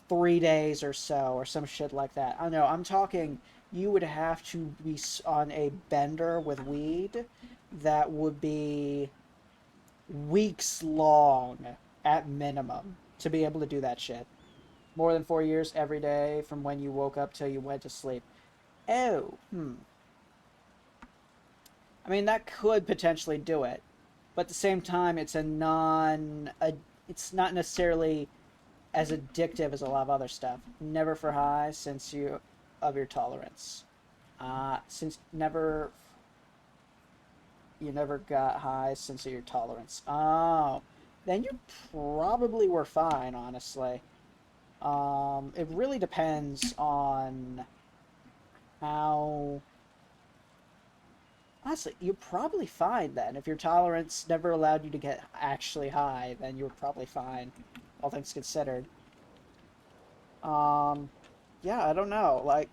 A: 3 days or so, or some shit like that. I know, I'm talking, you would have to be on a bender with weed that would be weeks long at minimum to be able to do that shit. More than 4 years every day from when you woke up till you went to sleep. Oh, I mean, that could potentially do it, but at the same time, it's not necessarily as addictive as a lot of other stuff. Never for high since of your tolerance. Since you never got high since of your tolerance. Oh, then you probably were fine, honestly. It really depends on how... Honestly, you're probably fine then. If your tolerance never allowed you to get actually high, then you're probably fine, all things considered. Yeah, I don't know. Like,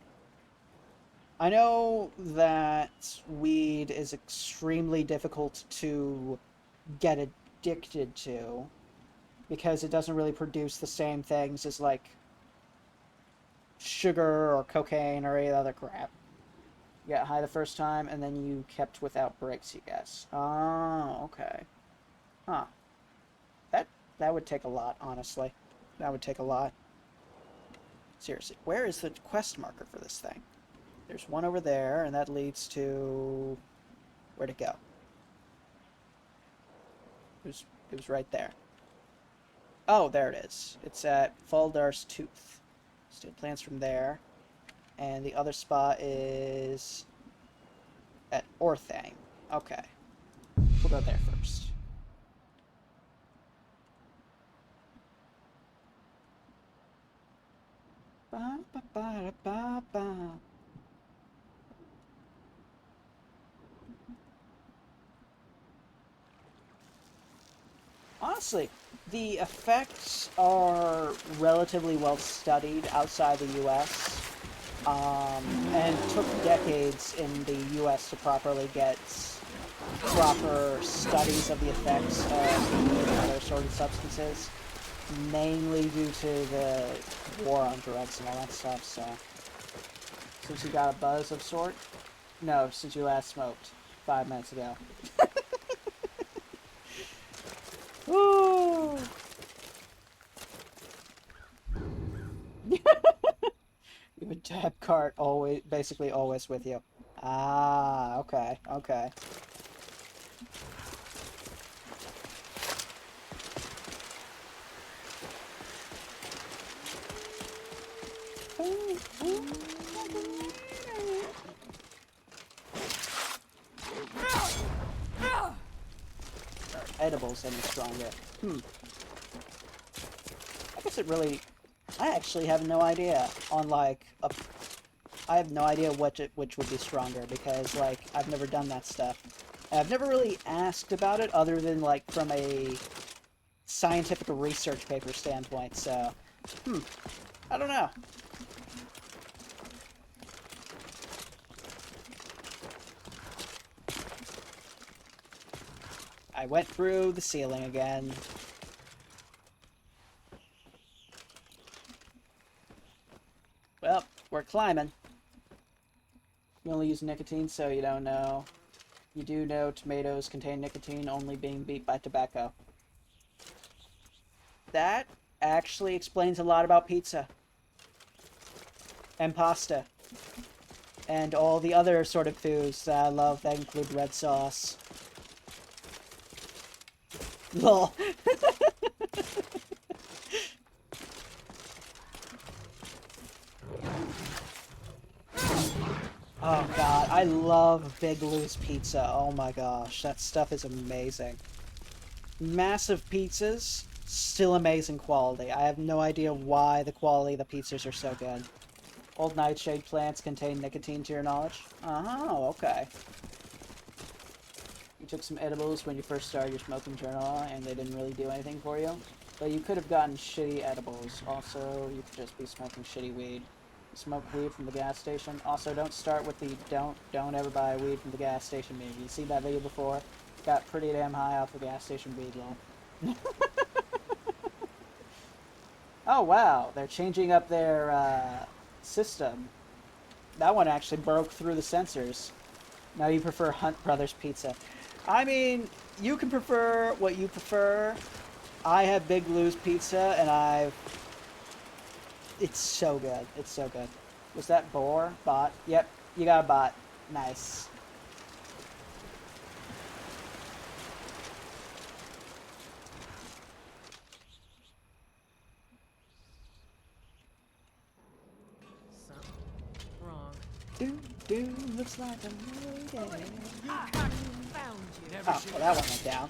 A: I know that weed is extremely difficult to get addicted to, because it doesn't really produce the same things as like sugar or cocaine or any other crap. You got high the first time, and then you kept without breaks, you guess. Oh, okay. Huh. That would take a lot, honestly. That would take a lot. Seriously, where is the quest marker for this thing? There's one over there, and that leads to... Where'd it go? It was right there. Oh, there it is. It's at Faldar's Tooth. Steal plants from there. And the other spot is at Orthang. Okay. We'll go there first. Ba, ba, ba, ba, ba. Honestly, the effects are relatively well studied outside the US, and took decades in the US to properly get proper studies of the effects of other sort of substances, mainly due to the war on drugs and all that stuff. So, since you got a buzz of sort? No, since you last smoked 5 minutes ago. Woo! You have a tab cart basically always with you. Ah, okay, okay. Edibles any stronger. I guess it really... I actually have no idea on, like, I have no idea which would be stronger, because, like, I've never done that stuff. And I've never really asked about it, other than, like, from a scientific research paper standpoint, so... I don't know. I went through the ceiling again. Well, we're climbing. You only use nicotine, so you don't know. You do know tomatoes contain nicotine, only being beat by tobacco. That actually explains a lot about pizza. And pasta. And all the other sort of foods that I love that include red sauce. Lol. Oh god, I love Big Lou's pizza. Oh my gosh, that stuff is amazing. Massive pizzas, still amazing quality. I have no idea why the quality of the pizzas are so good. Old nightshade plants contain nicotine, to your knowledge? Oh, okay. You took some edibles when you first started your smoking journal, and they didn't really do anything for you. But you could have gotten shitty edibles. Also, you could just be smoking shitty weed. Smoke weed from the gas station. Also, don't start with the don't ever buy weed from the gas station meme. You seen that video before? Got pretty damn high off the gas station weed, lol. Oh wow, they're changing up their system. That one actually broke through the sensors. Now you prefer Hunt Brothers Pizza. I mean, you can prefer what you prefer. I have Big Lou's Pizza, and it's so good. It's so good. Was that boar? Bot? Yep, you got a bot. Nice.
C: Something wrong.
A: Looks like a new day.
C: Found you.
A: Oh, well, that one went down.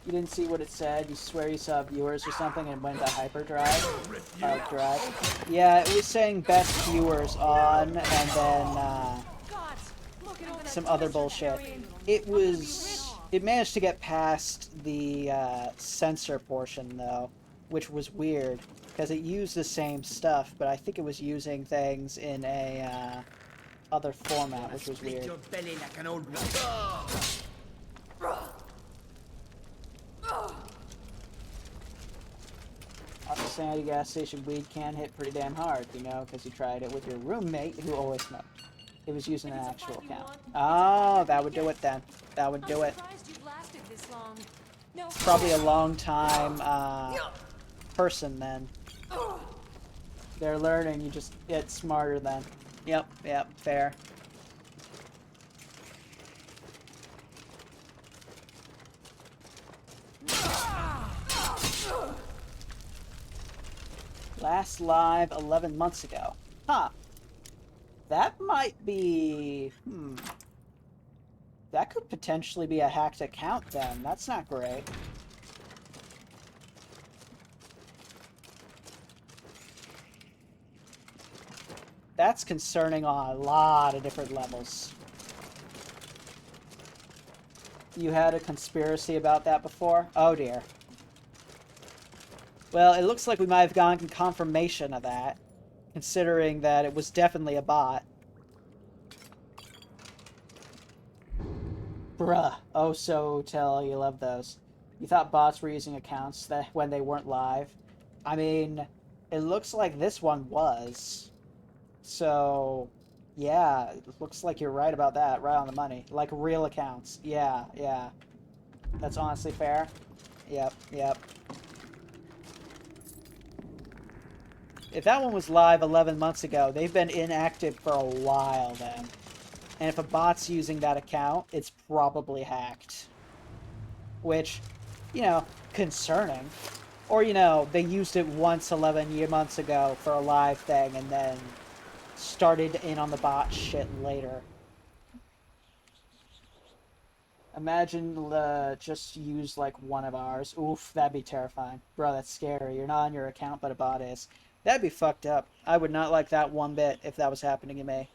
A: You didn't see what it said? You swear you saw viewers or something and went to hyperdrive? Drive. Yeah, it was saying best viewers on, and then, some other bullshit. It managed to get past the, censor portion, though, which was weird, because it used the same stuff, but I think it was using things in a, other format, which was weird. Sandy gas station weed can hit pretty damn hard, you know, because you tried it with your roommate who always smoked. It was using an actual account. Oh, that would do it then. That would do it. It's probably a long time person then. They're learning, you just get smarter then. Yep, fair. Last live 11 months ago. Huh. That might be... That could potentially be a hacked account then. That's not great. That's concerning on a lot of different levels. You had a conspiracy about that before? Oh dear. Well, it looks like we might have gotten confirmation of that, considering that it was definitely a bot. Bruh. Oh, so tell you love those. You thought bots were using accounts that when they weren't live? I mean, it looks like this one was. So, yeah, it looks like you're right about that. Right on the money. Like real accounts. Yeah. That's honestly fair. Yep. If that one was live 11 months ago, they've been inactive for a while then. And if a bot's using that account, it's probably hacked. Which, you know, concerning. Or, you know, they used it once 11 months ago for a live thing and then started in on the bot shit later. Imagine just use like one of ours. Oof, that'd be terrifying. Bro, that's scary. You're not on your account, but a bot is. That'd be fucked up. I would not like that one bit if that was happening to me.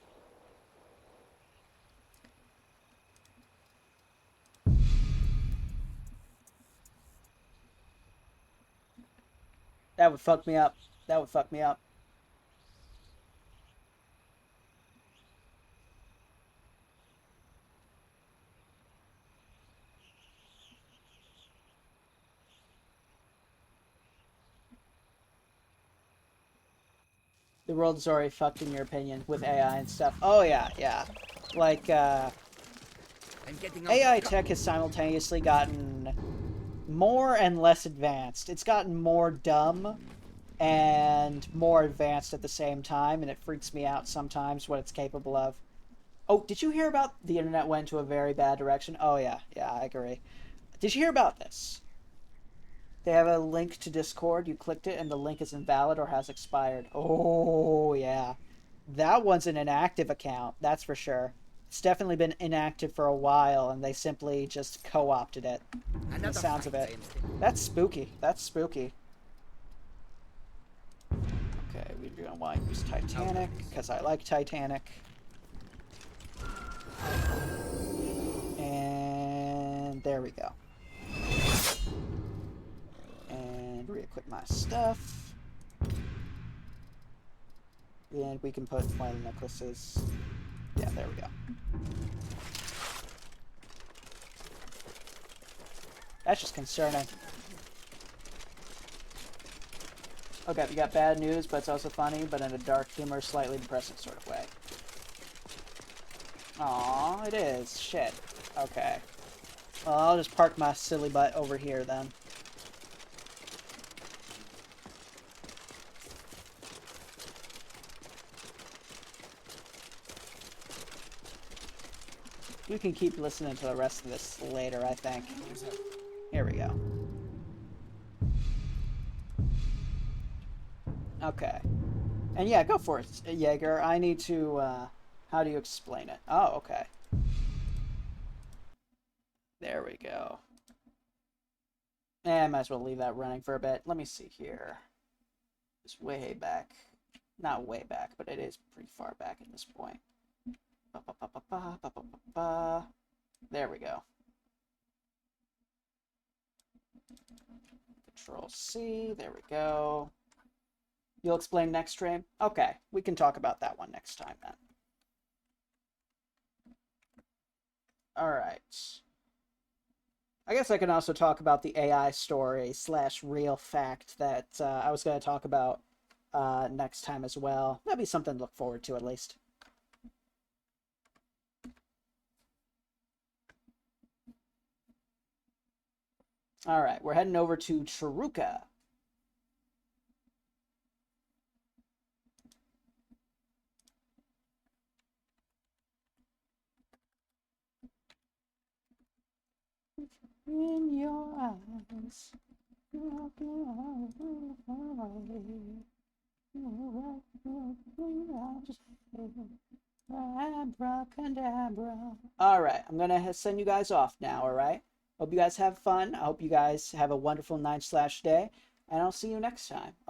A: That would fuck me up. That would fuck me up. The world is already fucked in your opinion with AI and stuff. Oh yeah. Like, AI tech has simultaneously gotten more and less advanced. It's gotten more dumb and more advanced at the same time, and it freaks me out sometimes what it's capable of. Oh, did you hear about the internet went to a very bad direction? Oh yeah, I agree. Did you hear about this? They have a link to Discord. You clicked it, and the link is invalid or has expired. Oh, yeah. That one's an inactive account, that's for sure. It's definitely been inactive for a while, and they simply just co-opted it. The sounds of it. That's spooky. That's spooky. Okay, we're going to want to use Titanic, because I like Titanic. And there we go. And re-equip my stuff. And we can put one of the necklaces. Yeah, there we go. That's just concerning. Okay, we got bad news, but it's also funny, but in a dark, humor, slightly depressing sort of way. Aww, it is. Shit. Okay. Well, I'll just park my silly butt over here then. We can keep listening to the rest of this later, I think. Here we go. Okay. And yeah, go for it, Jaeger. I need to, how do you explain it? Oh, okay. There we go. I might as well leave that running for a bit. Let me see here. It's way back. Not way back, but it is pretty far back at this point. There we go. Control C. There we go. You'll explain next stream? Okay, we can talk about that one next time then. Alright. I guess I can also talk about the AI story / real fact that I was going to talk about next time as well. That'd be something to look forward to, at least. All right, we're heading over to Chiruka. In your eyes, all right, I'm gonna send you guys off now. All right, hope you guys have fun. I hope you guys have a wonderful night / day, and I'll see you next time.